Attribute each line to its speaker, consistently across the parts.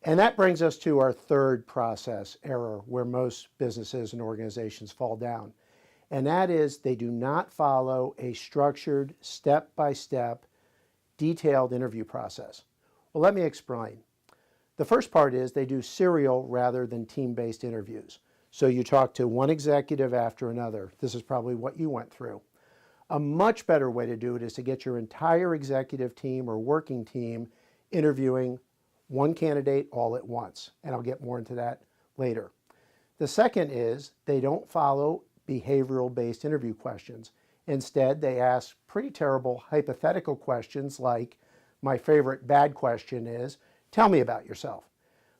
Speaker 1: And that brings us to our third process error where most businesses and organizations fall down. And that is they do not follow a structured, step-by-step, detailed interview process. Well, let me explain. The first part is they do serial rather than team-based interviews. So you talk to one executive after another. This is probably what you went through. A much better way to do it is to get your entire executive team or working team interviewing one candidate all at once. And I'll get more into that later. The second is they don't follow behavioral-based interview questions. Instead, they ask pretty terrible hypothetical questions like, my favorite bad question is, tell me about yourself.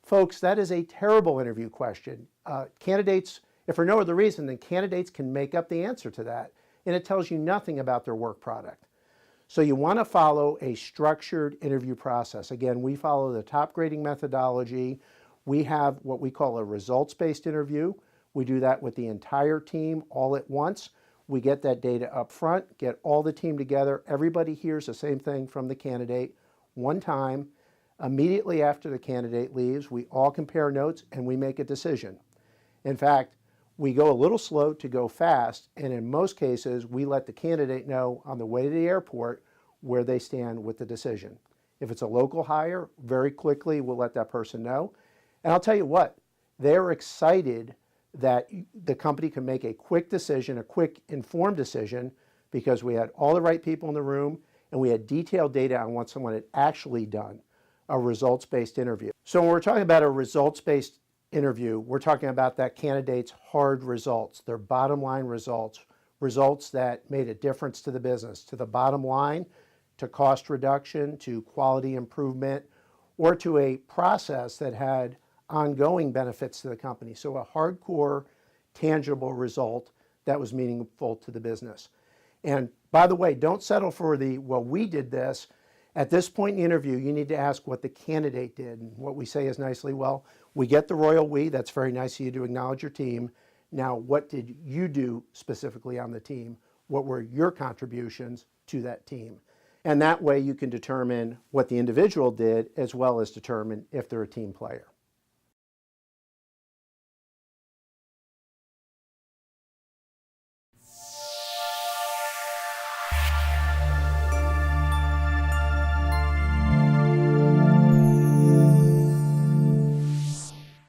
Speaker 1: Folks, that is a terrible interview question. Candidates, if for no other reason, then candidates can make up the answer to that, and it tells you nothing about their work product. So you want to follow a structured interview process. Again, we follow the top grading methodology. We have what we call a results-based interview. We do that with the entire team all at once. We get that data up front, get all the team together. Everybody hears the same thing from the candidate one time. Immediately after the candidate leaves, we all compare notes and we make a decision. In fact, we go a little slow to go fast, and in most cases, we let the candidate know on the way to the airport where they stand with the decision. If it's a local hire, very quickly we'll let that person know. And I'll tell you what, they're excited that the company can make a quick decision, a quick informed decision, because we had all the right people in the room and we had detailed data on what someone had actually done, a results-based interview. So when we're talking about a results-based interview, we're talking about that candidate's hard results, their bottom line results, results that made a difference to the business, to the bottom line, to cost reduction, to quality improvement, or to a process that had ongoing benefits to the company. So a hardcore, tangible result that was meaningful to the business. And by the way, don't settle for the, well, we did this. At this point in the interview, you need to ask what the candidate did. And what we say is nicely, well, we get the royal we. That's very nice of you to acknowledge your team. Now, what did you do specifically on the team? What were your contributions to that team? And that way you can determine what the individual did as well as determine if they're a team player.